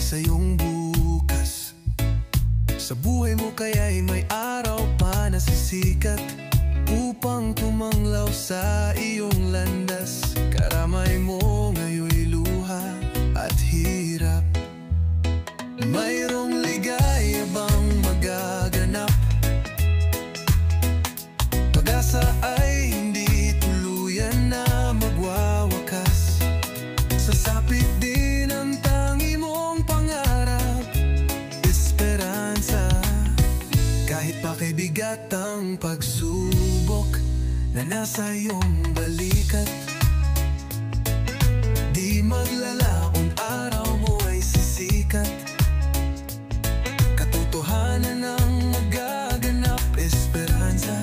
sa iyong bukas. Sa buhay mo kaya'y may araw pa na sisikat upang tumanglaw sa iyong landas. Karamay mo ngayon'y luha at hirap. Mayroong ligaya bang magaganap? Pag-asa ay hindi tuluyan na magwawakas. Sasapit din ang tangi mong pangarap, esperansa. Kahit pa kay bigat ang pagsubok na nasa iyong balikat, di maglalaon araw mo ay sisikat. Katotohanan ang magaganap, esperanza.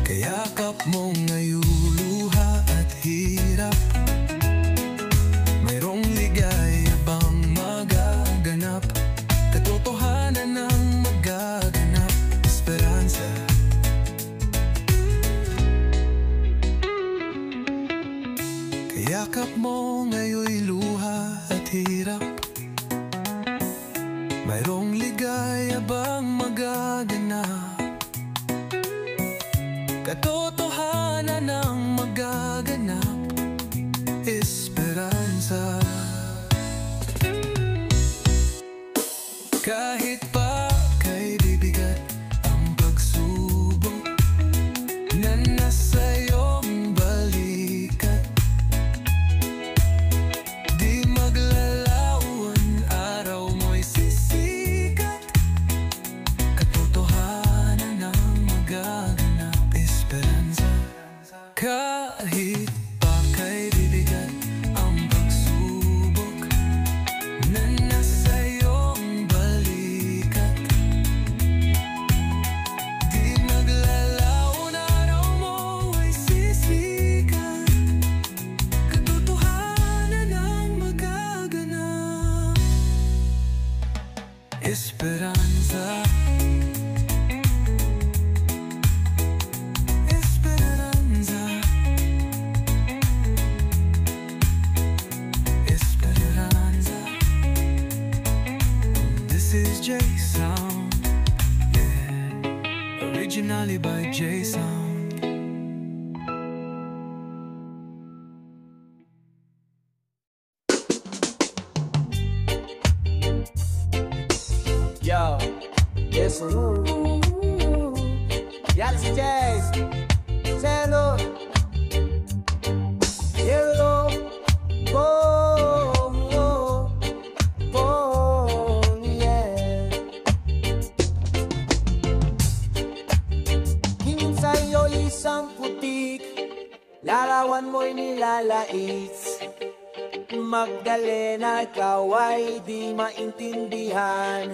Kayakap mo ngayon luha at hirap. Mayroong ligaya bang magaganap? Katotohanan ang magaganap, esperanza. Kayakap mo ngayon'y luha at hirap. Mayroong ligaya bang magaganap? Katotohanan ang magaganap, esperanza. Kahit pa kay bibigat ang pagsubok na nasa iyong balikat, di maglalawan araw mo'y sisikat. Katotohanan ang magaganap, esperanza. Kahit pa kay bibigat ang pagsubok na nasa iyong balikat, di maglalaon araw mo ay sisikat. Katotohanan ang magaganap, esperanza. This is J Sound, yeah. Originally by J Sound. Yo, yes, yeah, this is Jay. Say hello, hello, oh, yeah. Hingin sa'yo isang putik, larawan mo'y nilalais. Magdalena, ikaw ay di maintindihan.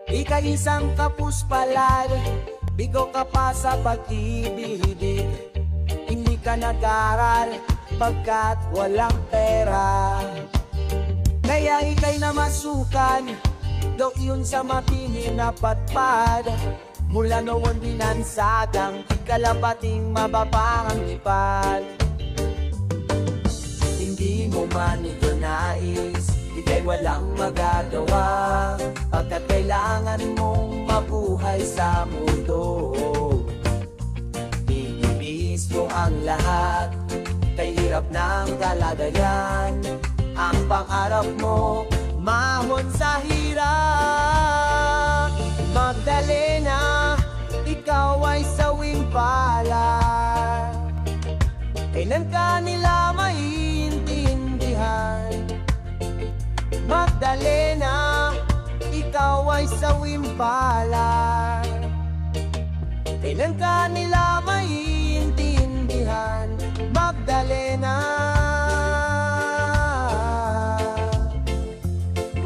Ika'y isang kapuspalad, bigo ka pa sa pag-ibig. Hindi ka nag-aral pagkat walang pera. Kaya ika'y namasukan, daw yun sa matindi na patpad. Mula noon binansagang ikalabating mababang ipad. Hindi mo man ito nais, ika'y walang magagawa, pagkat kailangan mong mabuhay sa mundo. Ibibis mo ang lahat, kay hirap ng kalagayan. Ang pangarap mo, mahon sa hirap. Magdalena, ikaw ay sawing palad. Kailan ka nila maintindihan? Magdalena, ikaw ay sawing palad. Kailan ka nila maintindihan? Magdalena,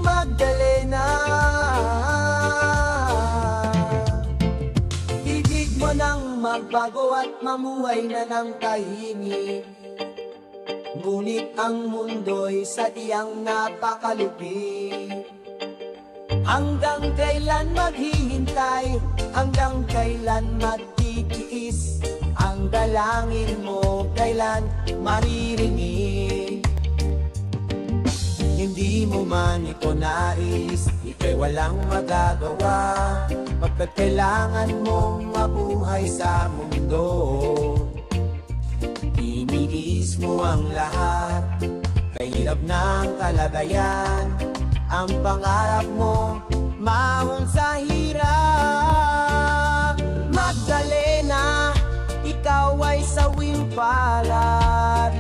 Magdalena. Ibig mo nang magbago at mamuhay na ng tahimik. Ngunit ang mundo'y sadyang napakalupit. Hanggang kailan maghihintay? Hanggang kailan magtitiis? Ang dalangin mo kailan maririnig? hindi mo man ito nais, ika'y walang magagawa. Pagkat kailangan mong mabuhay sa mundo, iniis mo ang lahat, kahirap ng kalagayan. Ang pangarap mo, mahon sa hirap. Magdalena, ikaw ay sawing palad.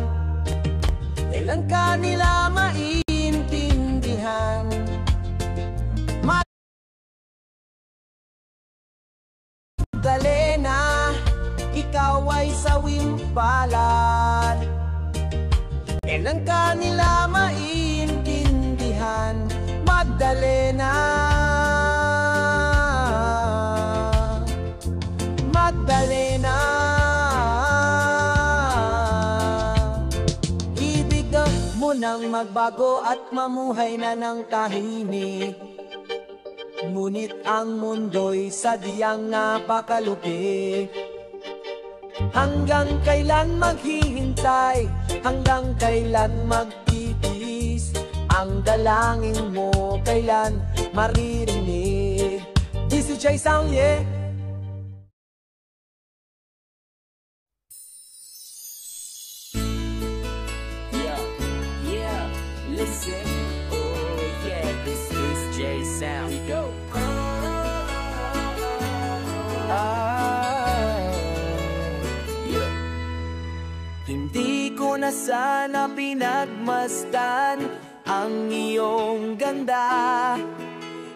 Kailan ka nila maintindihan? Magdalena, ikaw ay sawing palad. Kailan ka nila maintindihan? Magdalena, Magdalena, ibig mo nang magbago at mamuhay na ng tahimik. Ngunit ang mundo'y sadyang napakalupit. Hanggang kailan maghihintay? Hanggang kailan magtitiis? Ang dalangin mo kailan maririnig? This is Jay Sound, yeah. Yeah, listen. Oh yeah, this is Jay Sound. Go. Hindi ko na sana pinagmasdan ang iyong ganda,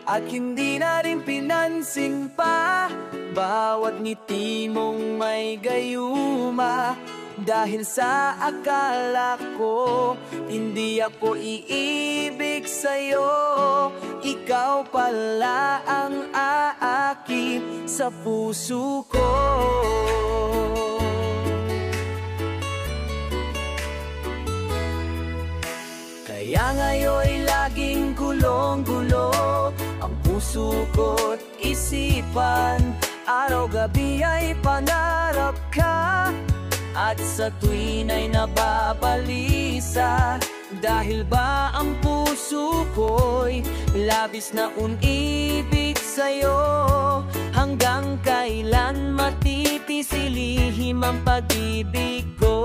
at hindi na rin pinansin pa bawat ngiti mong may gayuma. Dahil sa akala ko hindi ako iibig sa'yo, ikaw pala ang aakit sa puso ko. Kaya ngayon'y laging gulong-gulo ang puso ko't isipan. Araw-gabi ay pangarap ka, at sa tuwin ay nababalisa. Dahil ba ang puso ko'y labis na unibig sa'yo? Hanggang kailan matipisilihim ang pag-ibig ko?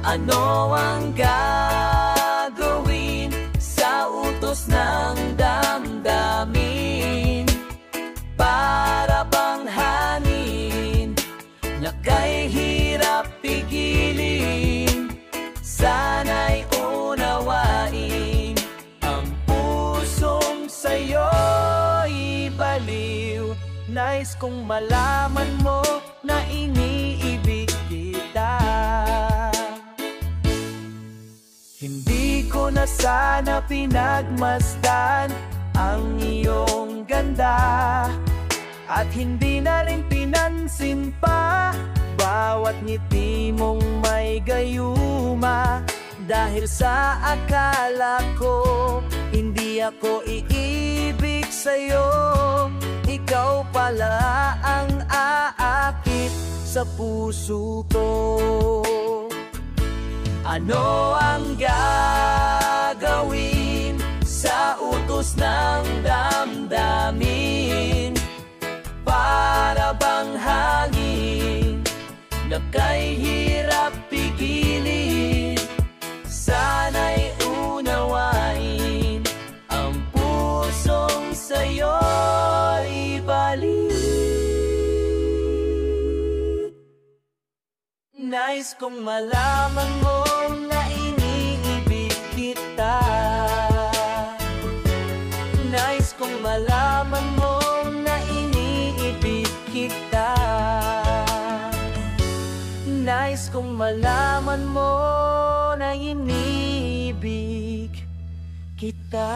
Ano ang gagawin sa utos ng damdamin? Para bang hangin na kay hirap pigilin? Sana'y unawain ang pusong sa'yo'y baliw. Nais kong malaman mo na iniibig kita. Hindi ko na sana pinagmasdan ang iyong ganda, at hindi na rin pinansin pa bawat ngiti mong may gayuma. Dahil sa akala ko hindi ako iibig sa'yo, ikaw pala ang aakit sa puso ko. Ano ang gagawin sa utos ng damdamin? Para bang hangin na kay hirap pigilin? Sana'y unawain ang pusong sa'yo'y balik. Nais kong malaman mo na iniibig kita. Nais kong malaman mo na iniibig kita. Nais kong malaman mo na iniibig kita.